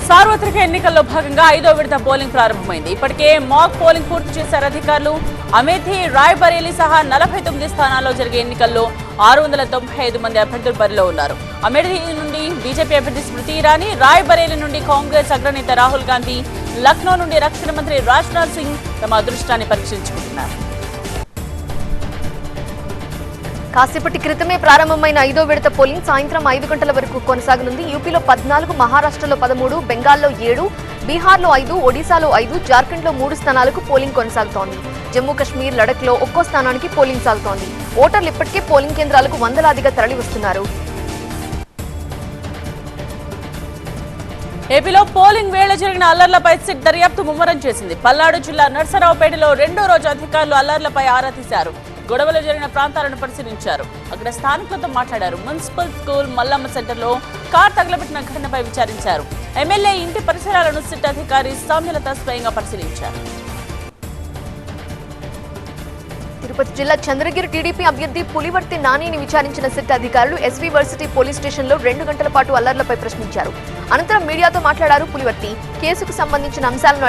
సార్వత్రిక ఎన్నికల్లో భాగంగా 5వ విడత పోలింగ్ ప్రారంభమైంది. ఇప్పటికే మాక్ పోలింగ్ పూర్తి చేశారు అధికారులు. అమేథీ, రాయ్బరేలీ సహా 49 స్థానాల్లో జరిగే ఎన్నికల్లో 695 మంది అభ్యర్థులు బరిలో ఉన్నారు. అమేథీ నుండి బీజేపీ అభ్యర్థి స్మృతి ఇరానీ, రాయ్బరేలీ నుండి కాంగ్రెస్ అగ్రనేత రాహుల్ గాంధీ, లక్నో నుండి రక్షణ మంత్రి రాజ్నాథ్ సింగ్ తమ అదృష్టాన్ని పరీక్షించుకుంటున్నారు. కాసేపటి క్రితమే ప్రారంభమైన 5వ విడత పోలింగ్ సాయంత్రం 5 గంటల వరకు కొనసాగనుంది. యూపీలో 14, మహారాష్ట్రలో 13, బెంగాల్లో 7, బీహార్లో 5, ఒడిశాలో 5, జార్ఖండ్లో 3 స్థానాలకు పోలింగ్ కొనసాగుతోంది. జమ్మూ కశ్మీర్, లడఖ్లో ఒక్కో స్థానానికి పోలింగ్ సాగుతోంది. ఓటర్లు ఇప్పటికే పోలింగ్ కేంద్రాలకు వందలాదిగా తరలి వస్తున్నారు. ఏపీలో పోలింగ్ వేళ జరిగిన అల్లర్లపై సిట్ దర్యాప్తు ముమ్మరం చేసింది. పల్నాడు జిల్లా నర్సరావుపేటలో 2వ రోజు అధికారులు అల్లర్లపై ఆరా తీశారు. గొడవలు జరిగిన ప్రాంతాలను పరిశీలించారు. అక్కడ స్థానికులతో మాట్లాడారు. మున్సిపల్ స్కూల్, మల్లమ్మ సెంటర్లో కార్ తగలబెట్టిన ఘటనపై విచారించారు. ఎమ్మెల్యే ఇంటి పరిసరాలను సిట్ అధికారి సౌమ్యలత స్వయంగా పరిశీలించారు. తిరుపతి జిల్లా చంద్రగిరి టీడీపీ అభ్యర్థి పులివర్తి నానిని విచారించిన సిట్ అధికారులు ఎస్వీ వర్సిటీ పోలీస్ స్టేషన్లో 2 గంటల పాటు అల్లర్లపై ప్రశ్నించారు. అనంతరం మీడియాతో మాట్లాడారు పులివర్తి. కేసుకు సంబంధించిన అంశాలను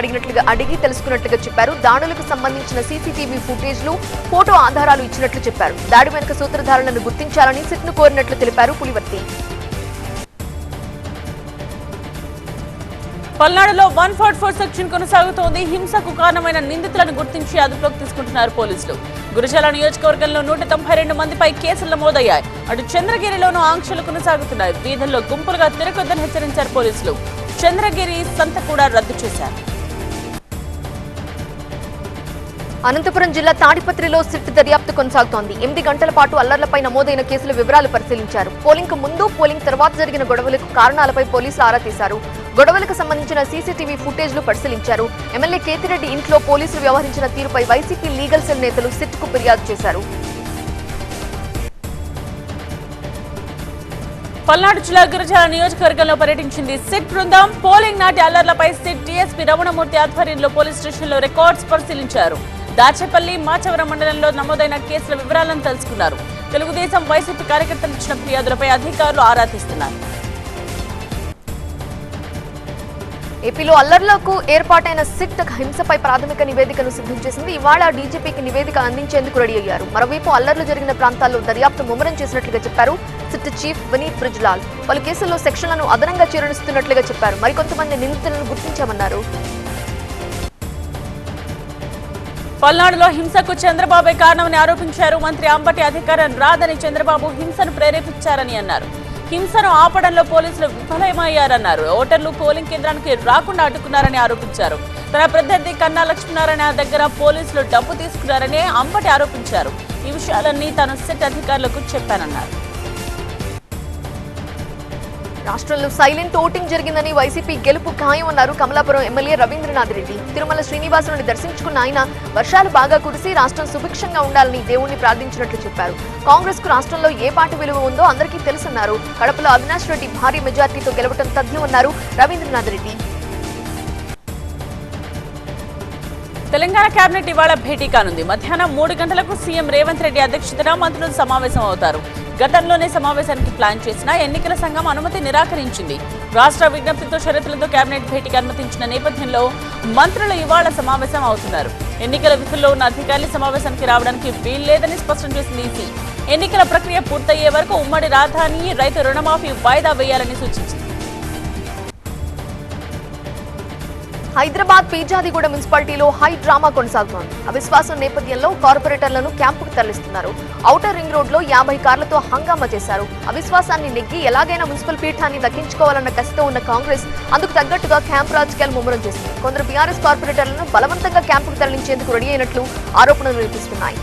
అడిగి తెలుసుకున్నట్లుగా చెప్పారు. దాడులకు సంబంధించిన సీసీటీవీ ఫుటేజ్లు, ఫోటో ఆధారాలు ఇచ్చినట్లు చెప్పారు. దాడి వెనుక సూత్రధారులను గుర్తించాలని సిట్ను కోరినట్లు తెలిపారు పులివర్తి. పల్నాడులో 144 సెక్షన్ కొనసాగుతోంది. హింసకు కారణమైన నిందితులను గుర్తించి అదుపులోకి తీసుకుంటున్నారు పోలీసులు. గురజాల నియోజకవర్గంలో 192 మందిపై కేసులు నమోదయ్యాయి. అటు చంద్రగిరిలోనూ ఆంక్షలు కొనసాగుతున్నాయి. వీధుల్లో గుంపులుగా తిరగొద్దని హెచ్చరించారు పోలీసులు. చంద్రగిరి సంత కూడా రద్దు చేశారు. అనంతపురం జిల్లా తాడిపత్రిలో సిట్ దర్యాప్తు కొనసాగుతోంది. 8 గంటల పాటు అల్లర్లపై నమోదైన కేసుల వివరాలు పరిశీలించారు. పోలింగ్ ముందు, పోలింగ్ తర్వాత జరిగిన గొడవలకు కారణాలపై పోలీసులు ఆరా తీశారు. గొడవలకు సంబంధించిన సీసీటీవీ ఫుటేజ్లు పరిశీలించారు. ఎమ్మెల్యే కేతిరెడ్డి ఇంట్లో పోలీసులు వ్యవహరించిన తీరుపై వైసీపీ లీగల్ సెల్ నేతలు సిట్కు ఫిర్యాదు చేశారు. పల్నాడు జిల్లా గురజాల నియోజకవర్గంలో పర్యటించింది సిట్ బృందం. పోలింగ్ నాటి అల్లర్లపై సిట్ డీఎస్పీ రమణమూర్తి ఆధ్వర్యంలో పోలీస్ స్టేషన్లో రికార్డ్స్ పరిశీలించారు. దాచేపల్లి, మాచవరం మండలంలో నమోదైన కేసుల వివరాలను తెలుసుకున్నారు. తెలుగుదేశం, వైసీపీ కార్యకర్తలు ఇచ్చిన ఫిర్యాదులపై అధికారులు ఆరా తీస్తున్నారు. ఏపీలో అల్లర్లకు ఏర్పాటైన సిట్ హింసపై ప్రాథమిక నివేదికను సిద్ధం చేసింది. ఇవాళ డీజీపీకి నివేదిక అందించేందుకు రెడీ అయ్యారు. మరోవైపు అల్లర్లు జరిగిన ప్రాంతాల్లో దర్యాప్తు ముమ్మరం చేసినట్లుగా చెప్పారు సిట్ చీఫ్ వినీత్ బ్రిజ్లాల్. పలు కేసుల్లో సెక్షన్లను అదనంగా చేరుస్తున్నట్లుగా చెప్పారు. మరికొంతమంది నిందితులను గుర్తించామన్నారు. పల్నాడులో హింసకు చంద్రబాబే కారణమని ఆరోపించారు. మంత్రి అంబటి అధికారం రాదని చంద్రబాబు హింసను ప్రేరేపించారని అన్నారు. హింసను ఆపడంలో పోలీసులు విఫలమయ్యారన్నారు. ఓటర్లు పోలింగ్ కేంద్రానికి రాకుండా అడ్డుకున్నారని ఆరోపించారు. తన ప్రత్యర్థి కన్నా లక్ష్మీనారాయణ దగ్గర పోలీసులు డబ్బు తీసుకున్నారని అంబటి ఆరోపించారు. ఈ విషయాలన్నీ తాను సిట్ అధికారులకు చెప్పానన్నారు. రాష్ట్రంలో సైలెంట్ ఓటింగ్ జరిగిందని, వైసీపీ గెలుపు ఖాయమన్నారు కమలాపురం ఎమ్మెల్యే రవీంద్రనాథ్ రెడ్డి. తిరుమల శ్రీనివాసుని దర్శించుకున్న ఆయన వర్షాలు బాగా కురిసి రాష్ట్రం సుభిక్షంగా ఉండాలని దేవుణ్ణి ప్రార్థించినట్లు చెప్పారు. కాంగ్రెస్ కు రాష్ట్రంలో ఏ పార్టీ విలువ ఉందో అందరికీ తెలుసన్నారు. కడపలో అవినాష్ రెడ్డి భారీ మెజార్టీతో గెలవడం తథ్యమన్నారు రవీంద్రనాథ్ రెడ్డి. తెలంగాణ కేబినెట్ ఇవాళ భేటీ కానుంది. మధ్యాహ్నం 3 గంటలకు సీఎం రేవంత్ రెడ్డి అధ్యక్షతన మంత్రులు సమావేశం అవుతారు. గతంలోనే సమావేశానికి ప్లాన్ చేసిన ఎన్నికల సంఘం అనుమతి నిరాకరించింది. రాష్ట్ర విజ్ఞప్తితో షరతులతో కేబినెట్ భేటీకి అనుమతించిన నేపథ్యంలో మంత్రులు ఇవాళ సమావేశం అవుతున్నారు. ఎన్నికల విధుల్లో ఉన్న అధికారులు సమావేశానికి రావడానికి వీల్లేదని స్పష్టం చేసింది ఈసీ. ఎన్నికల ప్రక్రియ పూర్తయ్యే వరకు ఉమ్మడి రాజధాని, రైతు రుణమాఫీ వాయిదా వేయాలని సూచించింది. హైదరాబాద్ పీజాదిగూడ మున్సిపాలిటీలో హై డ్రామా కొనసాగుతోంది. అవిశ్వాసం నేపథ్యంలో కార్పొరేటర్లను క్యాంపుకు తరలిస్తున్నారు. ఔటర్ రింగ్ రోడ్ లో 50 కార్లతో హంగామా చేశారు. అవిశ్వాసాన్ని నెగ్గి ఎలాగైనా మున్సిపల్ పీఠాన్ని దక్కించుకోవాలన్న కసితో ఉన్న కాంగ్రెస్ అందుకు తగ్గట్టుగా క్యాంపు రాజకీయాలు ముమ్మరం చేసింది. కొందరు బీఆర్ఎస్ కార్పొరేటర్లను బలవంతంగా క్యాంపుకు తరలించేందుకు రెడీ అయినట్లు ఆరోపణలు వినిపిస్తున్నాయి.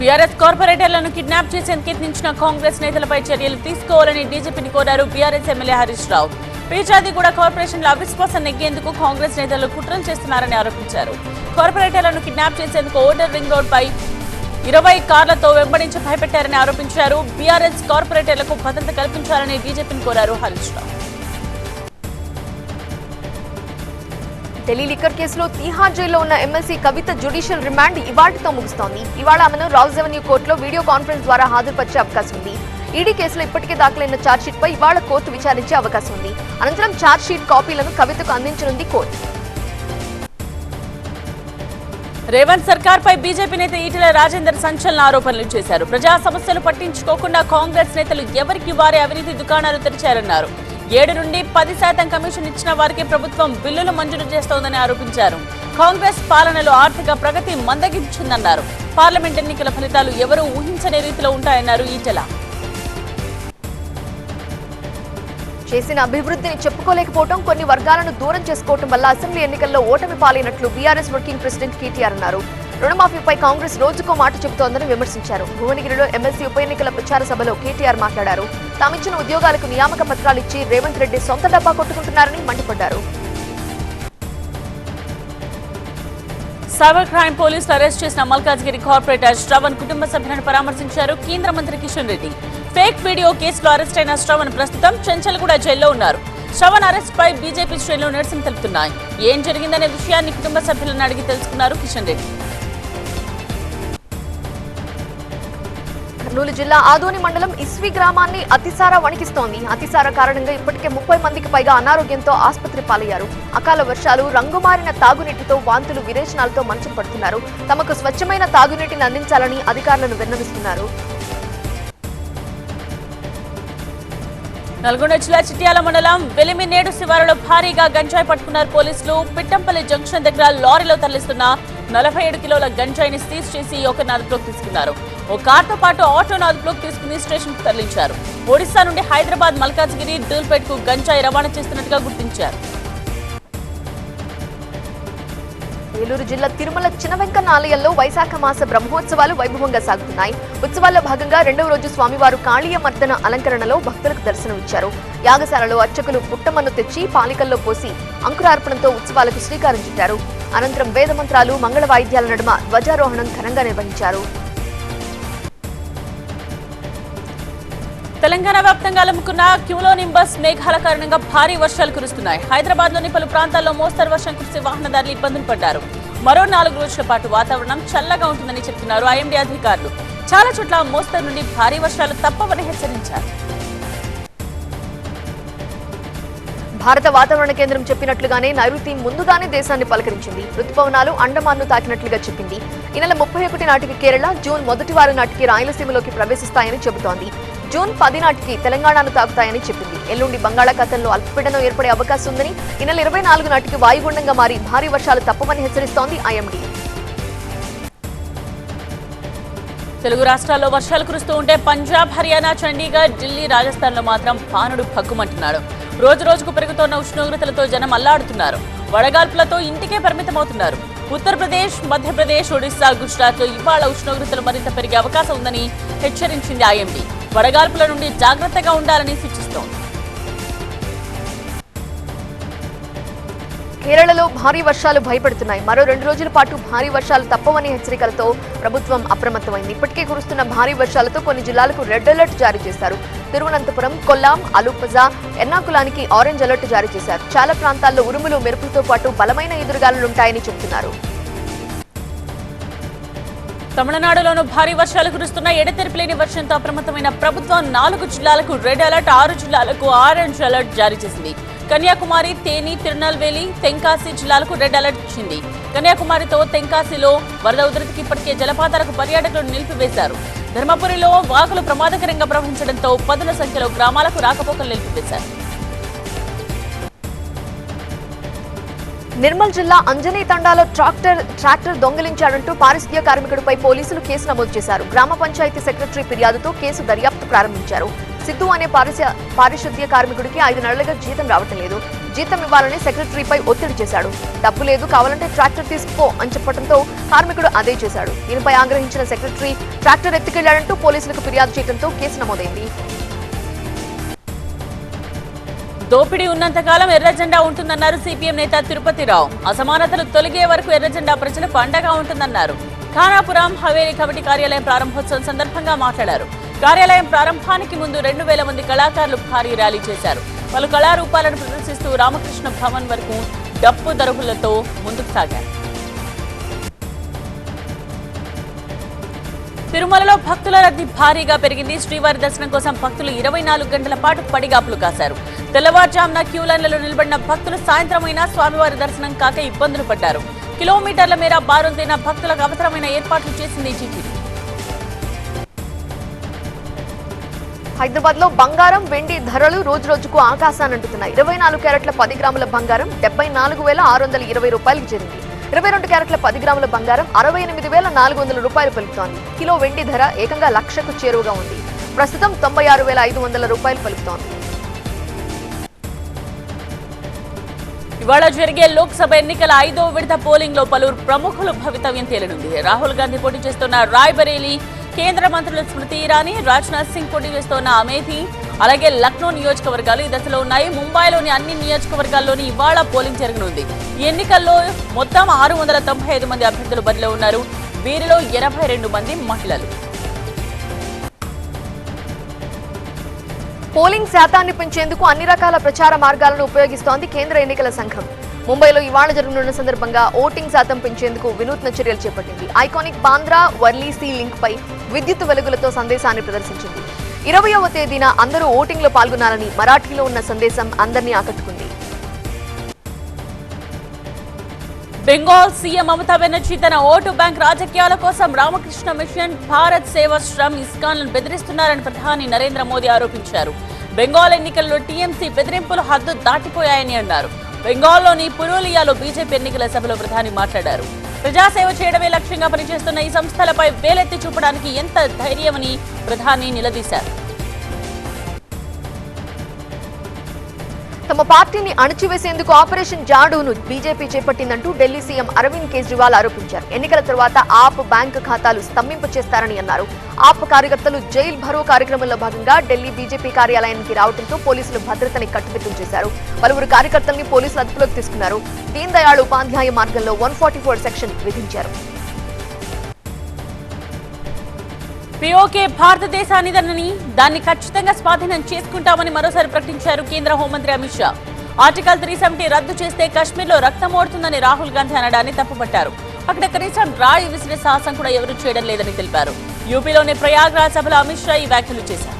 బీఆర్ఎస్ కార్పొరేటర్లను కిడ్నాప్ చేసేందుకు యత్నించిన కాంగ్రెస్ నేతలపై చర్యలు తీసుకోవాలని డీజీపీని కోరారు బీఆర్ఎస్ ఎమ్మెల్యే హరీష్ రావు. పీచాదిగూడ కార్పొరేషన్ల అవిశ్వాసం నెగ్గేందుకు కాంగ్రెస్ నేతలు కుట్రలు చేస్తున్నారని ఆరోపించారు. కార్పొరేటర్లను కిడ్నాప్ చేసేందుకు ఓటర్ రింగ్ రోడ్ పై 20 కార్లతో వెంబడించి భయపెట్టారని ఆరోపించారు. బీఆర్ఎస్ కార్పొరేటర్లకు భద్రత కల్పించాలని డీజీపీని కోరారు హరీష్ రావు. ఢిల్లీ లిక్కర్ కేసులో తీహార్ జైల్లో ఉన్న ఎమ్మెల్సీ కవిత జ్యుడిషియల్ రిమాండ్ ఇవాళ్టితో ముగుస్తోంది. ఇవాళ ఆమెను రాజ్ రెవెన్యూ కోర్టులో వీడియో కాన్ఫరెన్స్ ద్వారా హాజరుపరిచే అవకాశం ఉంది. ఈడీ కేసులో ఇప్పటికే దాఖలైన ఛార్జ్షీట్ పై ఇవాళ కోర్టు విచారించే అవకాశం ఉంది. అనంతరం ఛార్జ్షీట్ కాపీలను కవితకు అందించనుంది కోర్టు. రేవంత్ సర్కార్ పై బీజేపీ నేత ఈటెల రాజేందర్ సంచలన ఆరోపణలు చేశారు. ప్రజా సమస్యలు పట్టించుకోకుండా కాంగ్రెస్ నేతలు ఎవరికి వారే అవినీతి దుకాణాలు తెరిచారన్నారు. 7 నుండి 10% కమిషన్ ఇచ్చిన వారికి ప్రభుత్వం బిల్లులు మంజూరు చేస్తోందని ఆరోపించారు. కాంగ్రెస్ పాలనలో ఆర్థిక ప్రగతి మందగించిందన్నారు. పార్లమెంట్ ఎన్నికల ఫలితాలు ఎవరూ ఊహించని రీతిలో ఉంటాయన్నారు ఈటెల. చేసిన అభివృద్ధిని చెప్పుకోలేకపోవడం, కొన్ని వర్గాలను దూరం చేసుకోవడం వల్ల అసెంబ్లీ ఎన్నికల్లో ఓటమి పాలైనట్లు బీఆర్ఎస్ వర్కింగ్ ప్రెసిడెంట్ కేటీఆర్ అన్నారు. రుణమాఫీపై కాంగ్రెస్ రోజుకో మాట చెబుతోందని విమర్శించారు. భువనగిరిలో ఎమ్మెల్సీ ఉప ఎన్నికల ప్రచార సభలో కేటీఆర్ మాట్లాడారు. తామిచ్చిన ఉద్యోగాలకు నియామక పత్రాలు ఇచ్చి రేవంత్ రెడ్డి సొంత డబ్బా కొట్టుకుంటున్నారని మండిపడ్డారు. సైబర్ క్రైమ్ పోలీసులు అరెస్ట్ చేసిన మల్కాజ్గిరి కార్పొరేటర్ శ్రవణ్ కుటుంబ సభ్యులను పరామర్శించారు కేంద్ర మంత్రి కిషన్ రెడ్డి. ఫేక్ వీడియో కేసులో అరెస్ట్ అయిన శ్రవణ్ ప్రస్తుతం చెంచల్గూడ జైల్లో ఉన్నారు. శ్రవణ్ అరెస్ట్ పై బీజేపీ శ్రేణులు నిరసన తెలుపుతున్నాయి. ఏం జరిగిందనే విషయాన్ని కుటుంబ సభ్యులను అడిగి తెలుసుకున్నారు కిషన్ రెడ్డి. కర్నూలు జిల్లా ఆదోని మండలం ఇస్వి గ్రామాన్ని అతిసార వణికిస్తోంది. అతిసార కారణంగా ఇప్పటికే 30 మందికి పైగా అనారోగ్యంతో ఆసుపత్రి పాలయ్యారు. అకాల వర్షాలు, రంగుమారిన తాగునీటితో వాంతులు, విరేచనాలతో మంచం పడుతున్నారు. తమకు స్వచ్ఛమైన తాగునీటిని అందించాలని అధికారులను విన్నవిస్తున్నారు. నల్గొండ జిల్లా చిట్యాల మండలం వెలిమినేడు శివారులో భారీగా గంజాయి పట్టుకున్నారు పోలీసులు. పిట్టంపల్లి జంక్షన్ దగ్గర లారీలో తరలిస్తున్న 47 కిలోల గంజాయిని సీజ్ చేసి ఒకరిని అదుపులోకి తీసుకున్నారు. ఓ కార్తో పాటు ఆటోను అదుపులోకి తీసుకుని స్టేషన్ కు తరలించారు. ఒడిశా నుండి హైదరాబాద్, మల్కాజ్గిరి, డూల్పేట్ కు గంజాయి రవాణా చేస్తున్నట్టుగా గుర్తించారు. ఏలూరు జిల్లా తిరుమల చినవెంకన్న ఆలయంలో వైశాఖ మాస బ్రహ్మోత్సవాలు వైభవంగా సాగుతున్నాయి. ఉత్సవాల్లో భాగంగా 2వ రోజు స్వామివారు కాళీయ మర్దన అలంకరణలో భక్తులకు దర్శనమిచ్చారు. యాగశాలలో అర్చకులు పుట్టమన్ను తెచ్చి పాలికల్లో పోసి అంకురార్పణంతో ఉత్సవాలకు శ్రీకారం చుట్టారు. అనంతరం వేదమంత్రాలు, మంగళ వాయిద్యాల నడుమ ధ్వజారోహణం ఘనంగా నిర్వహించారు. తెలంగాణ వ్యాప్తంగా అలుముకున్న క్యూలోనింబస్ మేఘాల కారణంగా భారీ వర్షాలు కురుస్తున్నాయి. హైదరాబాద్ లోని పలు ప్రాంతాల్లో మోస్తరు వర్షం కురిసి వాహనదారులు ఇబ్బందులు పడ్డారు. మరో 4 రోజుల పాటు వాతావరణం చల్లగా ఉంటుందని చెప్తున్నారు ఐఎండీ అధికారులు. చాలా చోట్ల మోస్తరు నుండి భారీ వర్షాలు తప్పవని హెచ్చరించారు. భారత వాతావరణ కేంద్రం చెప్పినట్లుగానే నైరుతి ముందుగానే దేశాన్ని పలకరించింది. రుతుపవనాలు అండమాన్ను తాకినట్లుగా చెప్పింది. ఈ నెల 31 నాటికి కేరళ, జూన్ మొదటి వారం నాటికి రాయలసీమలోకి ప్రవేశిస్తాయని చెబుతోంది. జూన్ 10 నాటికి తెలంగాణను తాకుతాయని చెప్పింది. ఎల్లుండి బంగాళాఖాతంలో అల్పపీడనం ఏర్పడే అవకాశం ఉందని, ఈ నెల 24 నాటికి వాయుగుండంగా మారి భారీ వర్షాలు తప్పవని హెచ్చరిస్తోంది ఐఎండీ. తెలుగు రాష్ట్రాల్లో వర్షాలు కురుస్తూ ఉంటే పంజాబ్, హర్యానా, చండీగఢ్, ఢిల్లీ, రాజస్థాన్లో మాత్రం పానుడు భగ్గుమంటున్నాడు. రోజు రోజుకు పెరుగుతున్న ఉష్ణోగ్రతలతో జనం అల్లాడుతున్నారు. వడగాల్పులతో ఇంటికే పరిమితమవుతున్నారు. ఉత్తరప్రదేశ్, మధ్యప్రదేశ్, ఒడిశా, గుజరాత్లో ఇవాళ ఉష్ణోగ్రతలు మరింత పెరిగే అవకాశం ఉందని హెచ్చరించింది ఐఎండీ. వడగాల్పుల నుండి జాగ్రత్తగా ఉండాలని సూచిస్తోంది. కేరళలో భారీ వర్షాలు భయపెడుతున్నాయి. మరో 2 రోజుల పాటు భారీ వర్షాలు తప్పవని హెచ్చరికలతో ప్రభుత్వం అప్రమత్తమైంది. ఇప్పటికే కురుస్తున్న భారీ వర్షాలతో కొన్ని జిల్లాలకు రెడ్ అలర్ట్ జారీ చేశారు. తిరువనంతపురం, కొల్లాం, అలుప్పజ, ఎర్నాకులానికి ఆరెంజ్ అలర్ట్ జారీ చేశారు. చాలా ప్రాంతాల్లో ఉరుములు, మెరుపులతో పాటు బలమైన ఎదురుగాలులుంటాయని చెబుతున్నారు. తమిళనాడులోనూ భారీ వర్షాలు కురుస్తున్న ఎడతెరిపిలేని వర్షంతో అప్రమత్తమైన ప్రభుత్వం 4 జిల్లాలకు రెడ్ అలర్ట్, 6 జిల్లాలకు ఆరెంజ్ అలర్ట్ జారీ చేసింది. కన్యాకుమారి, తేని, తిరునల్వేలి, తెంకాసి జిల్లాలకు రెడ్ అలర్ట్ ఇచ్చింది. కన్యాకుమారితో తెంకాసిలో వరద ఉధృతికి ఇప్పటికే జలపాతాలకు పర్యాటకులను నిలిపివేశారు. ధర్మపురిలో వాగులు ప్రమాదకరంగా ప్రవహించడంతో 10ల సంఖ్యలో గ్రామాలకు రాకపోకలు నిలిపివేశారు. నిర్మల్ జిల్లా అంజనీ తండాలో ట్రాక్టర్ దొంగిలించాడంటూ పారిశుద్ధ్య కార్మికుడిపై పోలీసులు కేసు నమోదు చేశారు. గ్రామ పంచాయతీ సెక్రటరీ ఫిర్యాదుతో కేసు దర్యాప్తు ప్రారంభించారు. సిద్ధు అనే పారిశుద్ధ్య కార్మికుడికి 5 నెలలుగా జీతం రావటం లేదు. జీతం ఇవ్వాలని సెక్రటరీపై ఒత్తిడి చేశాడు. డబ్బు లేదు, కావాలంటే ట్రాక్టర్ తీసుకో అని చెప్పడంతో కార్మికుడు అదే చేశాడు. దీనిపై ఆగ్రహించిన సెక్రటరీ ట్రాక్టర్ ఎత్తుకెళ్లాడంటూ పోలీసులకు ఫిర్యాదు చేయడంతో కేసు నమోదైంది. దోపిడీ ఉన్నంతకాలం ఎర్రజెండా ఉంటుందన్నారు సిపిఎం నేత తిరుపతిరావు. అసమానతలు తొలగే వరకు ఎర్రజెండా ప్రజలకు అండగా ఉంటుందన్నారు. ఖానాపురం హవేలీ కమిటీ కార్యాలయం ప్రారంభోత్సవం సందర్భంగా మాట్లాడారు. కార్యాలయం ప్రారంభానికి ముందు 2000 మంది కళాకారులు భారీ ర్యాలీ చేశారు. పలు కళారూపాలను ప్రదర్శిస్తూ రామకృష్ణ భవన్ వరకు డప్పు దరువులతో ముందుకు సాగారు. తిరుమలలో భక్తుల రద్దీ భారీగా పెరిగింది. శ్రీవారి దర్శనం కోసం భక్తులు 24 గంటల పాటు పడిగాపులు కాశారు. తెల్లవారుజామున క్యూ లైన్లలో నిలబడిన భక్తులు సాయంత్రమైనా స్వామివారి దర్శనం కాక ఇబ్బందులు పడ్డారు. కిలోమీటర్ల మేర బారుతీరిన భక్తులకు అవసరమైన ఏర్పాట్లు చేసింది టీటీడీ. హైదరాబాద్ లో బంగారం వెండి ధరలు రోజు రోజుకు ఆకాశానంటున్నాయి. 24 క్యారెట్ల 10 గ్రాముల బంగారం 74,620 రూపాయలకు చేరింది. 22 క్యారెట్ల 10 గ్రాముల బంగారం 68,400 రూపాయలు పలుకుతోంది. కిలో వెండి ధర ఏకంగా లక్షకు చేరువగా ఉంది. ప్రస్తుతం 96,500 రూపాయలు పలుకుతోంది. ఇవాళ జరిగే లోక్సభ ఎన్నికల 5వ విడత పోలింగ్ లో పలువురు ప్రముఖులు భవితవ్యం తేలనుంది. రాహుల్ గాంధీ పోటీ చేస్తున్న రాయ్బరేలీ, కేంద్ర మంత్రులు స్మృతి ఇరానీ, రాజ్నాథ్ సింగ్ పోటీ చేస్తున్న అమేథీ, అలాగే లక్నో నియోజకవర్గాలు ఈ దశలో ఉన్నాయి. ముంబైలోని అన్ని నియోజకవర్గాల్లోని ఇవాళ పోలింగ్ జరగనుంది. ఈ ఎన్నికల్లో మొత్తం 695 మంది అభ్యర్థులు బరిలో ఉన్నారు. వీరిలో 82 మంది మహిళలు. పోలింగ్ శాతాన్ని పెంచేందుకు అన్ని రకాల ప్రచార మార్గాలను ఉపయోగిస్తోంది కేంద్ర ఎన్నికల సంఘం. ముంబైలో ఇవాళ జరగనున్న సందర్భంగా ఓటింగ్ శాతం పెంచేందుకు వినూత్న చర్యలు చేపట్టింది. Iconic Bandra Worli sea link పై విద్యుత్ వెలుగులతో సందేశాన్ని ప్రదర్శించింది. 20వ తేదీన అందరూ ఓటింగ్ లో పాల్గొనాలని మరాఠీలో ఉన్న సందేశం అందరినీ ఆకట్టుకుంది. బెంగాల్ సీఎం మమతా బెనర్జీ తన ఓటు బ్యాంక్ రాజకీయాల కోసం రామకృష్ణ మిషన్, భారత్ సేవాశ్రమ్, ఇస్కాన్లను బెదిరిస్తున్నారని ప్రధాని నరేంద్ర మోదీ ఆరోపించారు. బెంగాల్ ఎన్నికల్లో టీఎంసీ బెదిరింపులు హద్దు దాటిపోయాయని అన్నారు. బెంగాల్లోని పురూలియాలో బీజేపీ ఎన్నికల సభలో ప్రధాని మాట్లాడారు. ప్రజాసేవ చేయడమే లక్ష్యంగా పనిచేస్తున్న ఈ సంస్థలపై వేలెత్తి చూపడానికి ఎంత ధైర్యమని ప్రధాని నిలదీశారు. తమ పార్టీని అణచివేసేందుకు ఆపరేషన్ జాడూను బీజేపీ చేపట్టిందంటూ ఢిల్లీ సీఎం అరవింద్ కేజ్రీవాల్ ఆరోపించారు. ఎన్నికల తర్వాత ఆప్ బ్యాంకు ఖాతాలు స్తంభింప చేస్తారని అన్నారు. ఆప్ కార్యకర్తలు జైల్ భరో కార్యక్రమంలో భాగంగా ఢిల్లీ బీజేపీ కార్యాలయానికి రావడంతో పోలీసులు భద్రతని కట్టుదిట్టం చేశారు. పలువురు కార్యకర్తల్ని పోలీసులు అదుపులోకి తీసుకున్నారు. దీన్ దయాళ్ ఉపాధ్యాయ మార్గంలో 144 సెక్షన్ విధించారు. పిఓకే భారతదేశానిదనని, దాన్ని ఖచ్చితంగా స్వాధీనం చేసుకుంటామని మరోసారి ప్రకటించారు కేంద్ర హోంమంత్రి అమిత్ షా. ఆర్టికల్ 370 రద్దు చేస్తే కశ్మీర్లో రక్తం ఓడుతుందని రాహుల్ గాంధీ అనడాన్ని తప్పుపట్టారు. అక్కడ కనీసం రాయి విసిరే సాహసం కూడా ఎవరూ చేయడం లేదని తెలిపారు. యూపీలోని ప్రయాగ్రాజ్ సభలో అమిత్ షా ఈ వ్యాఖ్యలు చేశారు.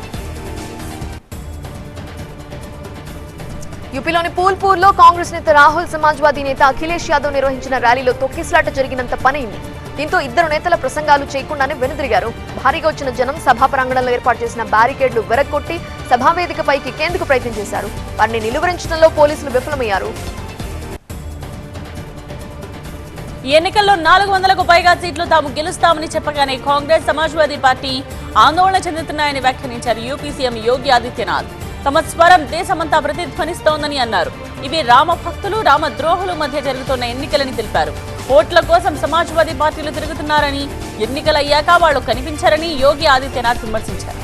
యూపీలోని పూల్పూర్లో కాంగ్రెస్ నేత రాహుల్, సమాజ్వాదీ నేత అఖిలేష్ యాదవ్ నిర్వహించిన ర్యాలీలో తొక్కిసలాట జరిగినంత పనైంది. దీంతో ఇద్దరు నేతల ప్రసంగాలు చేయకుండానే వెనుదిరిగారు. భారీగా వచ్చిన జనం సభా ప్రాంగణంలో ఏర్పాటు చేసిన బ్యారికేడ్లు వెరక్కొట్టి సభావేదికపైకి ఎక్కేందుకు ప్రయత్నం చేశారు. వారిని నిలువరించడంలో పోలీసులు విఫలమయ్యారు. ఈ ఎన్నికల్లో 400కు పైగా సీట్లు తాము గెలుస్తామని చెప్పగానే కాంగ్రెస్, సమాజ్వాదీ పార్టీ ఆందోళన చెందుతున్నాయని వ్యాఖ్యానించారు యూపీ సీఎం యోగి ఆదిత్యనాథ్. తమ స్వరం దేశమంతా ప్రతిధ్వనిస్తోందని అన్నారు. ఇవి రామభక్తులు, రామద్రోహుల మధ్య జరుగుతున్న ఎన్నికలని తెలిపారు. ఓట్ల కోసం సమాజ్వాదీ పార్టీలు తిరుగుతున్నారని, ఎన్నికలయ్యాక వాళ్లు కనిపించారని యోగి ఆదిత్యనాథ్ విమర్శించారు.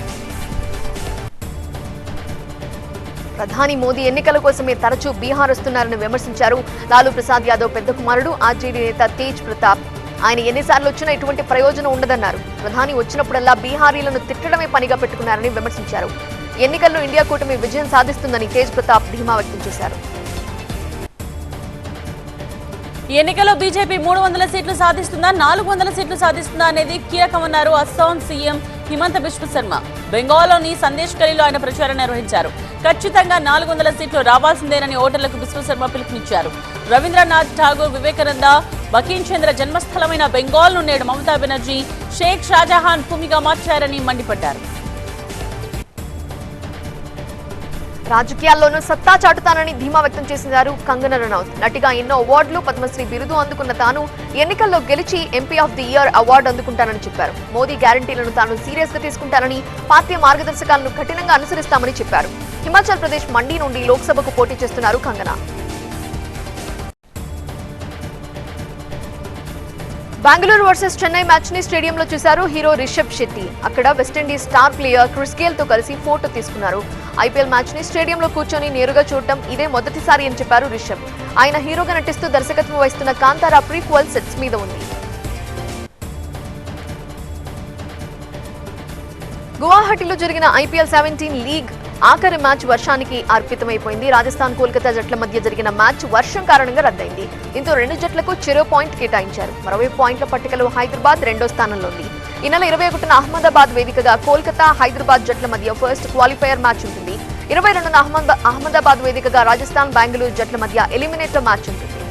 ప్రధాని మోదీ ఎన్నికల కోసమే తరచూ బీహార్ వస్తున్నారని విమర్శించారు. లాలూ ప్రసాద్ యాదవ్ పెద్ద కుమారుడు, ఆర్జేడీ నేత తేజ్ ప్రతాప్. ఆయన ఎన్నిసార్లు వచ్చినా ఎటువంటి ప్రయోజనం ఉండదన్నారు. ప్రధాని వచ్చినప్పుడల్లా బీహారీలను తిట్టడమే పనిగా పెట్టుకున్నారని విమర్శించారు. ఎన్నికల్లో ఇండియా కూటమి విజయం సాధిస్తుందని తేజ్ ప్రతాప్ ధీమా వ్యక్తం చేశారు. ఈ ఎన్నికల్లో బీజేపీ 300 సీట్లు సాధిస్తుందా, 400 సీట్లు సాధిస్తుందా అనేది కీలకమన్నారు అస్సాం సీఎం హిమంత బిశ్వ శర్మ. బెంగాల్లోని సందేశ్కరిలో ఆయన ప్రచారం నిర్వహించారు. ఖచ్చితంగా 400 సీట్లు రావాల్సిందేనని ఓటర్లకు బిశ్వ శర్మ పిలుపునిచ్చారు. రవీంద్రనాథ్ ఠాగూర్, వివేకానంద, బకీం చంద్ర జన్మస్థలమైన బెంగాల్ను నేడు మమతా బెనర్జీ షేక్ షాజహాన్ భూమిగా మార్చారని మండిపడ్డారు. రాజకీయాల్లోనూ సత్తా చాటుతానని ధీమా వ్యక్తం చేశారు కంగనా రనౌత్. నటిగా ఎన్నో అవార్డులు, పద్మశ్రీ బిరుదు అందుకున్న తాను ఎన్నికల్లో గెలిచి MP of the year award అందుకుంటానని చెప్పారు. మోదీ గ్యారంటీలను తాను సీరియస్ గా తీసుకుంటానని, పార్టీ మార్గదర్శకాలను కఠినంగా అనుసరిస్తామని చెప్పారు. హిమాచల్ ప్రదేశ్ మండి నుండి లోక్సభకు పోటీ చేస్తున్నారు కంగనా. బెంగళూరు వర్సెస్ చెన్నై మ్యాచ్ ని స్టేడియంలో చూశారు హీరో రిషబ్ శెట్టి. అక్కడ West Indies star player Chris Gayle తో కలిసి ఫోటో తీసుకున్నారు. ఐపీఎల్ మ్యాచ్ ని స్టేడియంలో కూర్చొని నేరుగా చూడటం ఇదే మొదటిసారి అని చెప్పారు రిషబ్. ఆయన హీరోగా నటిస్తూ దర్శకత్వం వహిస్తున్న కాంతారా ప్రీక్వెల్ సెట్స్ మీద ఉంది. గువాహటిలో జరిగిన ఐపీఎల్ 17 లీగ్ ఆఖరి మ్యాచ్ వర్షానికి అర్పితమైపోయింది. రాజస్థాన్, కోల్కతా జట్ల మధ్య జరిగిన మ్యాచ్ వర్షం కారణంగా రద్దయింది. దీంతో రెండు జట్లకు చెరో పాయింట్ కేటాయించారు. 60 పాయింట్ల పట్టికలో హైదరాబాద్ రెండో స్థానంలో ఉంది. ఈ నెల 21న అహ్మదాబాద్ వేదికగా కోల్కతా హైదరాబాద్ జట్ల మధ్య ఫస్ట్ క్వాలిఫైయర్ మ్యాచ్ ఉంటుంది. 22న అహ్మదాబాద్ వేదికగా రాజస్థాన్ బెంగళూరు జట్ల మధ్య ఎలిమినేటర్ మ్యాచ్ ఉంటుంది.